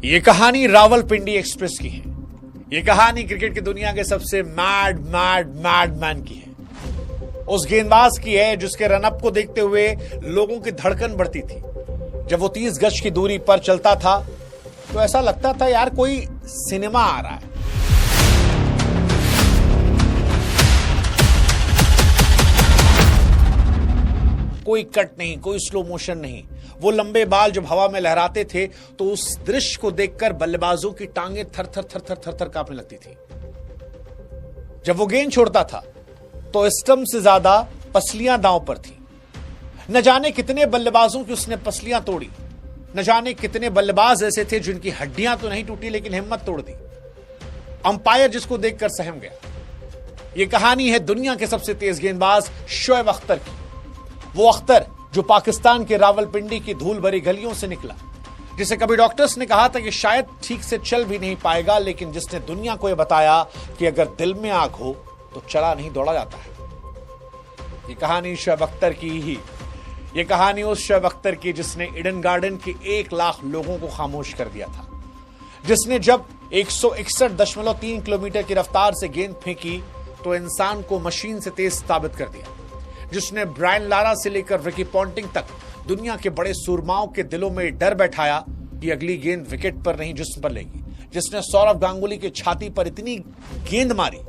ये कहानी रावलपिंडी एक्सप्रेस की है। ये कहानी क्रिकेट की दुनिया के सबसे मैड मैन की है। उस गेंदबाज की है जिसके रनअप को देखते हुए लोगों की धड़कन बढ़ती थी। जब वो 30 गज की दूरी पर चलता था तो ऐसा लगता था यार कोई सिनेमा आ रहा है। कोई कट नहीं, कोई स्लो मोशन नहीं। वो लंबे बाल जब हवा में लहराते थे तो उस दृश्य को देखकर बल्लेबाजों की टांगें थर थर कांपने लगती थी। जब वो गेंद छोड़ता था तो स्टंप से ज्यादा पसलियां दांव पर थी। न जाने कितने बल्लेबाजों की उसने पसलियां तोड़ी। न जाने कितने बल्लेबाज ऐसे थे जिनकी हड्डियां तो नहीं टूटी लेकिन हिम्मत तोड़ दी। अंपायर जिसको देखकर सहम गया। यह कहानी है दुनिया के सबसे तेज गेंदबाज शोएब अख्तर की। वो अख्तर जो पाकिस्तान के रावलपिंडी की धूल भरी गलियों से निकला, जिसे कभी डॉक्टर्स ने कहा था कि शायद ठीक से चल भी नहीं पाएगा, लेकिन जिसने दुनिया को यह बताया कि अगर दिल में आग हो तो चला नहीं दौड़ा जाता है। ये कहानी शोएब अख्तर की ही। ये कहानी उस शोएब अख्तर की जिसने ईडन गार्डन के 1 लाख लोगों को खामोश कर दिया था, जिसने जब 161.3 किलोमीटर की रफ्तार से गेंद फेंकी तो इंसान को मशीन से तेज साबित कर दिया, जिसने ब्रायन लारा से लेकर रिकी पॉन्टिंग तक दुनिया के बड़े सूरमाओं के दिलों में डर बैठाया कि अगली गेंद विकेट पर नहीं जिस्म पर लेगी, जिसने सौरव गांगुली की छाती पर इतनी गेंद मारी,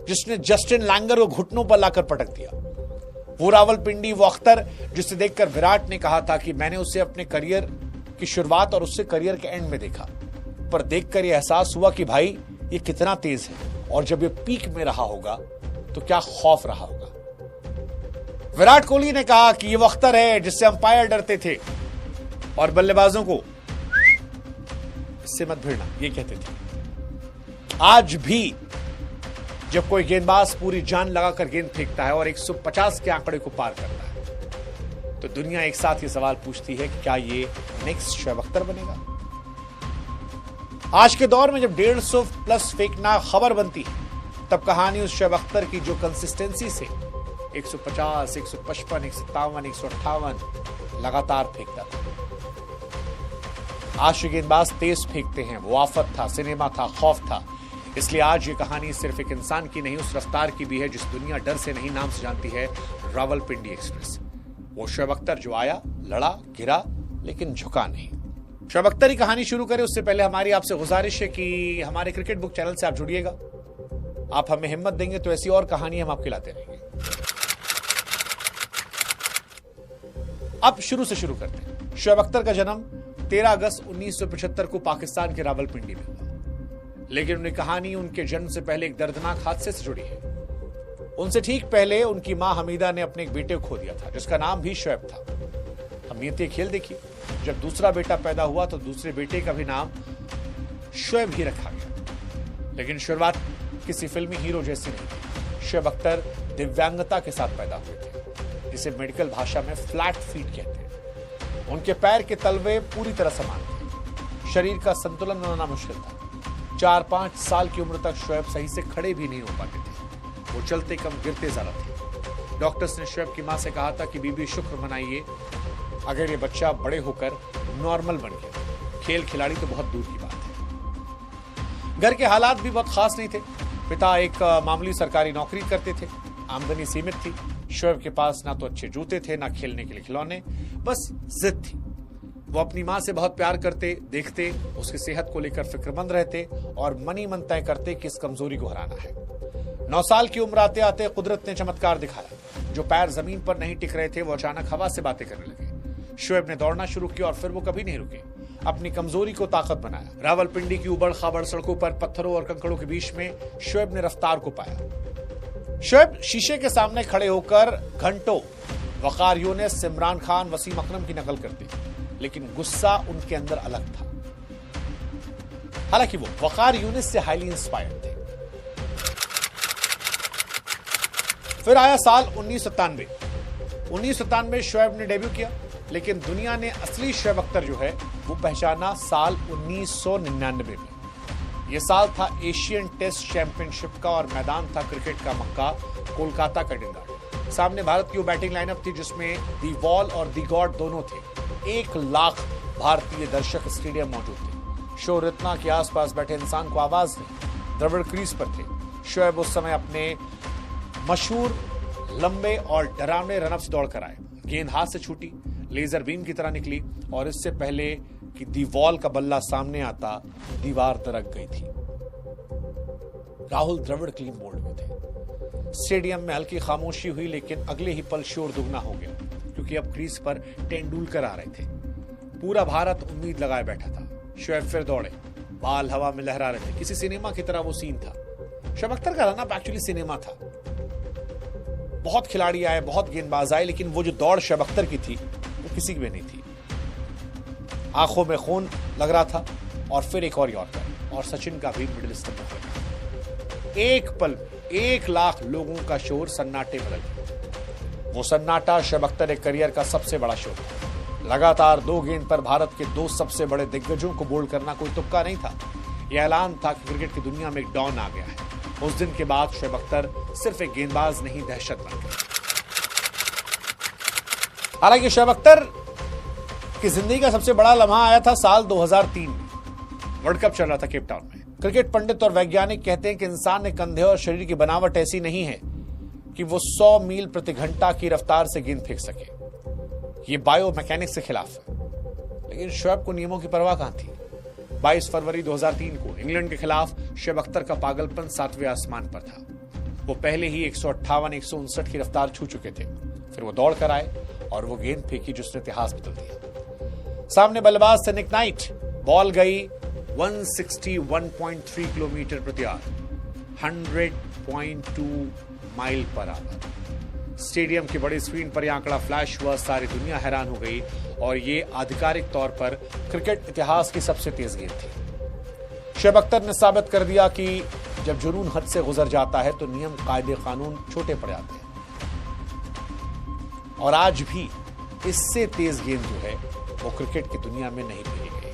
जिसने जस्टिन लैंगर को घुटनों पर लाकर पटक दिया। वो रावलपिंडी, वो अख्तर जिसे देखकर विराट ने कहा था कि मैंने उसे अपने करियर की शुरुआत और उससे करियर के एंड में देखा, पर देखकर यह एहसास हुआ कि भाई ये कितना तेज है और जब ये पीक में रहा होगा तो क्या खौफ रहा होगा। विराट कोहली ने कहा कि ये वो अख्तर है जिससे अंपायर डरते थे और बल्लेबाजों को इससे मत भिड़ना ये कहते थे। आज भी जब कोई गेंदबाज पूरी जान लगाकर गेंद फेंकता है और 150 के आंकड़े को पार करता है तो दुनिया एक साथ ये सवाल पूछती है कि क्या ये नेक्स्ट शोएब अख्तर बनेगा। आज के दौर में जब 150 प्लस फेंकना खबर बनती है तब कहानी उस शोएब अख्तर की जो कंसिस्टेंसी से 150, 155, 157, 158 लगातार फेंकता था। आज जो गेंदबाज तेज फेंकते हैं वो आफत था, सिनेमा था, खौफ था। इसलिए आज ये कहानी सिर्फ एक इंसान की नहीं, उस रफ्तार की भी है जिस दुनिया डर से नहीं नाम से जानती है, रावलपिंडी एक्सप्रेस। वो शोएब अख्तर जो आया, लड़ा, गिरा, लेकिन झुका नहीं। शोएब अख्तर की कहानी शुरू करें उससे पहले हमारी आपसे गुजारिश है कि हमारे क्रिकेट बुक चैनल से आप जुड़िएगा। आप हमें हिम्मत देंगे तो ऐसी और कहानी हम आपके लाते रहेंगे। अब शुरू से शुरू करते हैं। शोएब अख्तर का जन्म 13 अगस्त 1975 को पाकिस्तान के रावलपिंडी में हुआ, लेकिन उनकी कहानी उनके जन्म से पहले एक दर्दनाक हादसे से जुड़ी है। उनसे ठीक पहले उनकी मां हमीदा ने अपने एक बेटे को खो दिया था जिसका नाम भी शोएब था। हम नियति खेल देखिए, जब दूसरा बेटा पैदा हुआ तो दूसरे बेटे का भी नाम शोएब ही रखा गया, लेकिन शुरुआत किसी फिल्मी हीरो जैसी नहीं। शोएब अख्तर दिव्यांगता के साथ पैदा हुए थे, जिसे मेडिकल भाषा में फ्लैट फीट कहते हैं। उनके पैर के तलवे पूरी तरह समान थे। शरीर का संतुलन बनाना मुश्किल था। 4-5 साल की उम्र तक शोएब सही से खड़े भी नहीं हो पाते थे। वो चलते कम, गिरते ज्यादा थे। डॉक्टर्स ने शोएब की मां से कहा था कि बीबी शुक्र मनाइए अगर ये बच्चा बड़े होकर नॉर्मल बन गया, खेल खिलाड़ी तो बहुत दूर की बात है। घर के हालात भी बहुत खास नहीं थे। पिता एक मामूली सरकारी नौकरी करते थे, आमदनी सीमित थी। शोएब के पास ना तो अच्छे जूते थे ना खेलने के लिए खिलौने, बस जिद थी। वो अपनी मां से बहुत प्यार करते, देखते, उसकी सेहत को लेकर फिक्रमंद रहते और मन ही मन तय करते कि इस कमजोरी को हराना है। 9 साल की उम्र आते आते कुदरत ने चमत्कार दिखाया। जो पैर जमीन पर नहीं टिक रहे थे वो अचानक हवा से बातें करने लगे। शोएब ने दौड़ना शुरू किया और फिर वो कभी नहीं रुके। अपनी कमजोरी को ताकत बनाया। रावलपिंडी की उबड़ खाबड़ सड़कों पर पत्थरों और कंकड़ों के बीच में शोएब ने रफ्तार को पाया। शोएब शीशे के सामने खड़े होकर घंटों वकार यूनिस, इमरान खान, वसीम अकरम की नकल करते, लेकिन गुस्सा उनके अंदर अलग था। हालांकि वो वकार यूनिस से हाईली इंस्पायर्ड थे। फिर आया साल 1997। 1997 शोएब ने डेब्यू किया, लेकिन दुनिया ने असली शोएब अख्तर जो है वो पहचाना साल 1999 में। यह साल था एशियन टेस्ट चैंपियनशिप का और मैदान था क्रिकेट का मक्का, कोलकाता का ईडन गार्डन। सामने भारत की वो बैटिंग लाइनअप थी जिसमें दी वॉल और दी गॉड दोनों थे। 1 लाख भारतीय दर्शक स्टेडियम मौजूद थे। शो रत्ना के आसपास बैठे इंसान को आवाज नहीं। द्रविड़ क्रीज पर थे। शोएब उस समय अपने मशहूर लंबे और डरावने रनअप से दौड़कर आए। गेंद हाथ से छूटी, लेजर बीम की तरह निकली और इससे पहले कि दीवार का बल्ला सामने आता, दीवार दरक गई थी। राहुल द्रविड़ क्लीन बोल्ड में थे। स्टेडियम में हल्की खामोशी हुई, लेकिन अगले ही पल शोर दुगना हो गया, क्योंकि अब क्रीज पर तेंदुलकर आ रहे थे। पूरा भारत उम्मीद लगाए बैठा था। शोएब फिर दौड़े, बाल हवा में लहरा रहे थे। किसी सिनेमा की तरह वो सीन था। शोएब अख्तर का रनअप एक्चुअली सिनेमा था। बहुत खिलाड़ी आए, बहुत गेंदबाज आए, लेकिन वो जो दौड़ शोएब अख्तर की थी वो किसी की भी नहीं थी। आंखों में खून लग रहा था और फिर एक और यॉर्कर और सचिन का भी मिडिल स्टंप हो गया। एक पल 1 लाख लोगों का शोर सन्नाटे बदल गया। वो सन्नाटा शोएब अख्तर के करियर का सबसे बड़ा शोर था। लगातार 2 गेंद पर भारत के 2 सबसे बड़े दिग्गजों को बोल्ड करना कोई तुक्का नहीं था। यह ऐलान था कि क्रिकेट की दुनिया में एक डॉन आ गया है। उस दिन के बाद शोएब अख्तर सिर्फ एक गेंदबाज नहीं, दहशत बन गए। हालांकि शोएब अख्तर की जिंदगी का सबसे बड़ा लम्हा आया था साल 2003 में। वर्ल्ड कप चल रहा था केप टाउन में। क्रिकेट पंडित और वैज्ञानिक कहते हैं कि इंसान के कंधे और शरीर की बनावट ऐसी नहीं है कि वो 100 मील प्रति घंटा की रफ्तार से गेंद फेंक सके। ये बायोमैकेनिक्स के खिलाफ है। लेकिन शोएब को नियमों की परवाह कहां थी। 22 फरवरी 2003 को इंग्लैंड के खिलाफ शोएब अख्तर का पागलपन 7वें आसमान पर था। वो पहले ही 158-159 की रफ्तार छू चुके थे। फिर वो दौड़ कर आए और वो गेंद फेंकी जिसने इतिहास बदल दिया। सामने बल्लेबाज थे निक नाइट। बॉल गई 161.3 किलोमीटर प्रति hour, 100.2 mile per hour. Stadium की बड़ी स्क्रीन पर यह आंकड़ा फ्लैश हुआ। सारी दुनिया हैरान हो गई और ये आधिकारिक तौर पर क्रिकेट इतिहास की सबसे तेज गेंद थी। शोएब अख्तर ने साबित कर दिया कि जब जुनून हद से गुजर जाता है तो नियम, कायदे, कानून छोटे पड़ जाते हैं। और आज भी इससे तेज गेंद जो है वो क्रिकेट की दुनिया में नहीं खेली गई है।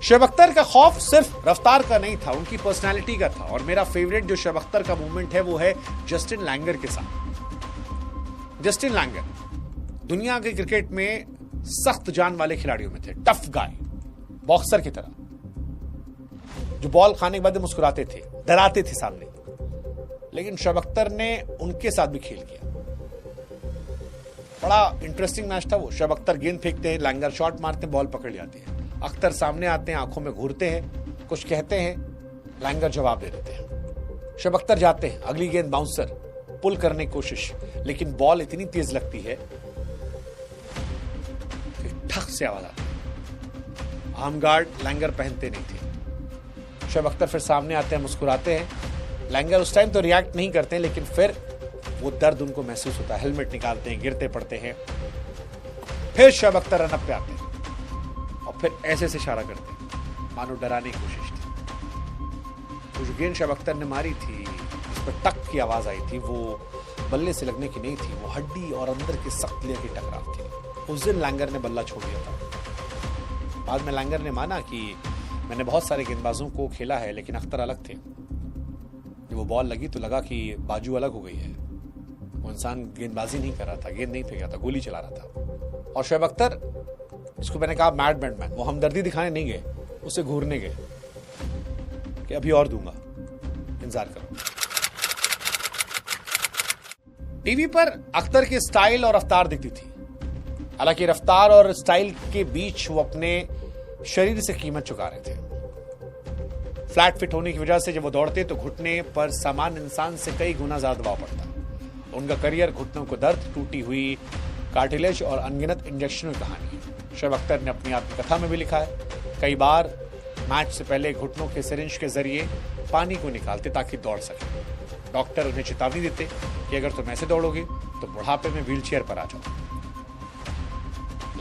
शोएब अख्तर का खौफ सिर्फ रफ्तार का नहीं था, उनकी पर्सनालिटी का था। और मेरा फेवरेट जो शोएब अख्तर का मूवमेंट है वो है जस्टिन लैंगर के साथ। जस्टिन लैंगर दुनिया के क्रिकेट में सख्त जान वाले खिलाड़ियों में थे। टफ गाय, बॉक्सर की तरह, जो बॉल खाने के बाद मुस्कुराते थे, डराते थे सामने। लेकिन शोएब अख्तर ने उनके साथ भी खेल किया। बड़ा इंटरेस्टिंग मैच था वो। शोएब अख्तर गेंद फेंकते हैं, लैंगर शॉट मारते हैं, बॉल पकड़ जाती है। अख्तर सामने आते हैं, आंखों में घूरते हैं, कुछ कहते हैं, लैंगर जवाब दे देते हैं। शोएब अख्तर जाते हैं, अगली गेंद बाउंसर, पुल करने की कोशिश, लेकिन बॉल इतनी तेज लगती है कि ठक से आवाज आती है। आर्म गार्ड लैंगर पहनते नहीं थे। शोएब अख्तर फिर सामने आते हैं, मुस्कुराते हैं। लैंगर उस टाइम तो रिएक्ट नहीं करते हैं, लेकिन फिर वो दर्द उनको महसूस होता है। हेलमेट निकालते हैं, गिरते पड़ते हैं। फिर शोएब अख्तर रनअप पे आते हैं और फिर ऐसे से इशारा करते हैं, मानो डराने की कोशिश थी। वो जो गेंद शोएब अख्तर ने मारी थी, उस पर टक की आवाज आई थी, वो बल्ले से लगने की नहीं थी, वो हड्डी और अंदर के सख्त लेयर की टकराव थी। उस दिन लैंगर ने बल्ला छोड़ दिया था। बाद में लैंगर ने माना कि मैंने बहुत सारे गेंदबाजों को खेला है, लेकिन अख्तर अलग थे। जब वो बॉल लगी तो लगा कि बाजू अलग हो गई है। वो इंसान गेंदबाजी नहीं कर रहा था, गेंद नहीं फेंक रहा था, गोली चला रहा था। और शोएब अख्तर, जिसको मैंने कहा मैड बैटमैन, वो हमदर्दी दिखाने नहीं गए, उसे घूरने गए कि अभी और दूंगा, इंतजार करो। टीवी पर अख्तर की स्टाइल और रफ्तार दिखती थी। हालांकि रफ्तार और स्टाइल के बीच वो अपने शरीर से कीमत चुका रहे थे। फ्लैट फिट होने की वजह से जब वो दौड़ते तो घुटने पर सामान्य इंसान से कई गुना ज्यादा दबाव पड़ता। उनका करियर घुटनों को दर्द, टूटी हुई कार्टिलेज और अनगिनत इंजेक्शनों की कहानी है। शोएब अख्तर ने अपनी आत्मकथा में भी लिखा है, कई बार मैच से पहले घुटनों के सिरिंज के जरिए पानी को निकालते ताकि दौड़ सके। डॉक्टर उन्हें चेतावनी देते कि अगर तुम ऐसे दौड़ोगे तो बुढ़ापे में व्हीलचेयर पर आ जाओ।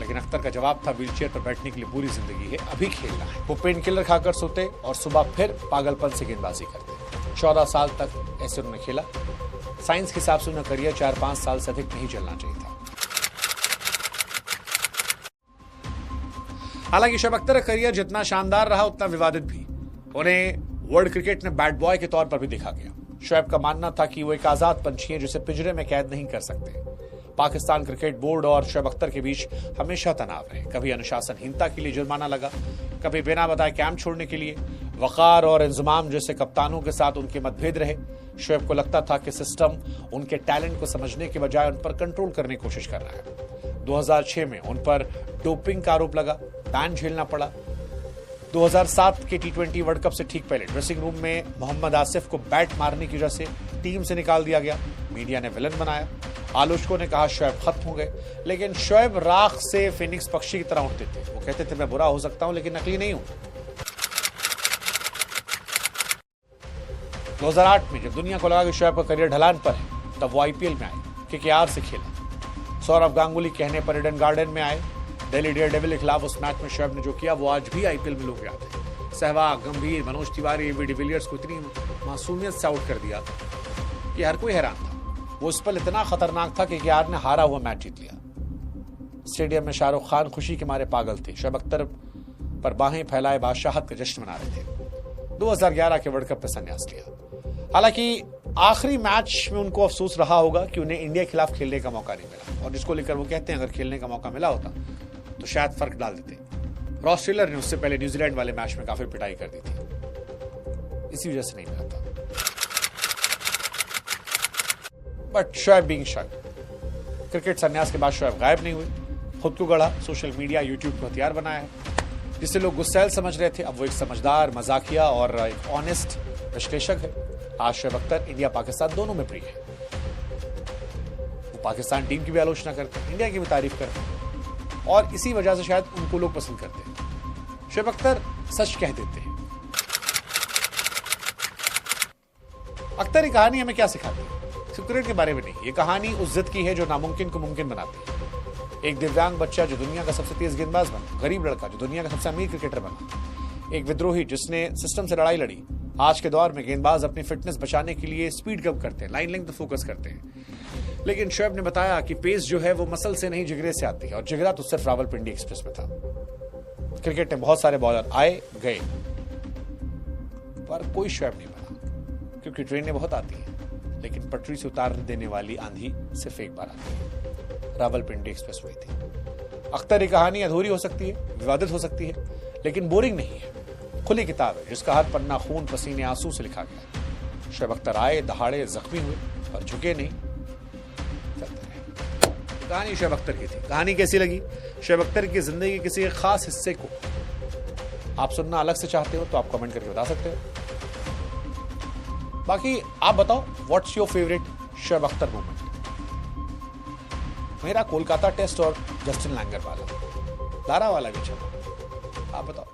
लेकिन अख्तर का जवाब था, व्हीलचेयर पर बैठने के लिए पूरी जिंदगी है, अभी खेलना है। वो पेन किलर खाकर सोते और सुबह फिर पागलपन से गेंदबाजी करते। 14 साल तक ऐसे उन्होंने खेला। साइंस के हिसाब से उनका करियर 4-5 साल से अधिक नहीं चलना चाहिए था। हालांकि शोएब अख्तर का करियर जितना शानदार रहा उतना विवादित भी। उन्हें वर्ल्ड क्रिकेट में बैड बॉय के तौर पर भी देखा गया। शोएब का मानना था कि वो एक आजाद पंछी है जिसे पिंजरे में कैद नहीं कर सकते। पाकिस्तान क्रिकेट बोर्ड और शोएब अख्तर के बीच हमेशा तनाव रहे। कभी अनुशासनहीनता के लिए जुर्माना लगा, कभी बिना बताए कैंप छोड़ने के लिए। वकार और इंजमाम जैसे कप्तानों के साथ उनके मतभेद रहे। शोएब को लगता था कि सिस्टम उनके टैलेंट को समझने के बजाय उन पर कंट्रोल करने की कोशिश कर रहा है। 2006 में उन पर डोपिंग का आरोप लगा, बैन झेलना पड़ा। 2007 के T20 वर्ल्ड कप से ठीक पहले ड्रेसिंग रूम में मोहम्मद आसिफ को बैट मारने की वजह से टीम से निकाल दिया गया। मीडिया ने विलन बनाया। आलोचकों ने कहा शोएब खत्म हो गए, लेकिन शोएब राख से फिनिक्स पक्षी की तरह उठते थे। वो कहते थे मैं बुरा हो सकता हूं लेकिन नकली नहीं हूं। 2008 में जब दुनिया को लगा कि शोएब का करियर ढलान पर है, तब वो IPL में आए, KKR से खेला। सौरव गांगुली कहने पर ईडन गार्डन में आए। दिल्ली डेयरडेविल के खिलाफ उस मैच में शोएब ने जो किया वो आज भी IPL में लोग याद है। सहवाग, गंभीर, मनोज तिवारी, एबी डिविलियर्स को इतनी मासूमियत से आउट कर दिया कि हर कोई हैरान था। वो उस पल इतना खतरनाक था कि KKR ने हारा हुआ मैच जीत लिया। स्टेडियम में शाहरुख खान खुशी के मारे पागल थे। शोएब अख्तर पर बाहें फैलाए बादशाहत का जश्न मना रहे थे। 2011 के वर्ल्ड कप में संन्यास लिया। हालांकि आखिरी मैच में उनको अफसोस रहा होगा कि उन्हें इंडिया के खिलाफ खेलने का मौका नहीं मिला, और जिसको लेकर वो कहते हैं अगर खेलने का मौका मिला होता तो शायद फर्क डाल देते। रॉस टेलर ने उससे पहले न्यूजीलैंड वाले मैच में काफी पिटाई कर दी थी, इसी वजह से नहीं मिला था। But Shoaib being Shoaib, cricket संन्यास के बाद शोएब गायब नहीं हुए। खुद को गढ़ा, सोशल मीडिया, यूट्यूब को हथियार बनाया है। जिसे लोग गुस्सैल समझ रहे थे, अब वो एक समझदार, मजाकिया और एक ऑनेस्ट विश्लेषक है। आज शोएब अख्तर इंडिया पाकिस्तान दोनों में प्रिय है। वो पाकिस्तान टीम की भी आलोचना करते हैं, इंडिया की भी तारीफ करते हैं, और इसी वजह से शायद उनको लोग पसंद करते हैं। शोएब अख्तर सच कह देते हैं। अख्तर की कहानी हमें क्या सिखाती है? क्रिकेट के बारे में नहीं, ये कहानी उस जिद की है जो नामुमकिन को मुमकिन बनाती है। एक दिव्यांग बच्चा जो दुनिया का सबसे तेज गेंदबाज बना, गरीब लड़का जो दुनिया का सबसे अमीर क्रिकेटर बना, एक विद्रोही जिसने सिस्टम से लड़ाई लड़ी। आज के दौर में गेंदबाज अपनी फिटनेस बचाने के लिए स्पीड कम करते हैं, लाइन लेंथ फोकस करते हैं, लेकिन शोएब ने बताया कि पेस जो है वो मसल से नहीं जिगरे से आती है, और जिगरा तो सिर्फ रावलपिंडी एक्सप्रेस में था। क्रिकेट में बहुत सारे बॉलर आए गए, पर कोई शोएब नहीं बना, क्योंकि ट्रेनें बहुत आती हैं, लेकिन पटरी से उतार देने वाली आंधी सिर्फ एक बार आती है। रावलपिंडी एक्सप्रेस वही थी। अख्तर की कहानी अधूरी हो सकती है, विवादित हो सकती है, लेकिन बोरिंग नहीं है। खुली किताब है जिसका हर पन्ना खून, पसीने, आंसू से लिखा गया। शोएब अख्तर आए, दहाड़े, जख्मी हुए, पर झुके नहीं, चलते रहे। कहानी शोएब अख्तर की थी। कहानी कैसी लगी? शोएब अख्तर की जिंदगी के किसी खास हिस्से को आप सुनना अलग से चाहते हो तो आप कमेंट करके बता सकते हो। बाकी आप बताओ, what's your favourite Shoaib Akhtar moment? मेरा कोलकाता टेस्ट और जस्टिन लैंगर वाला, लारा वाला भी चलो, आप बताओ।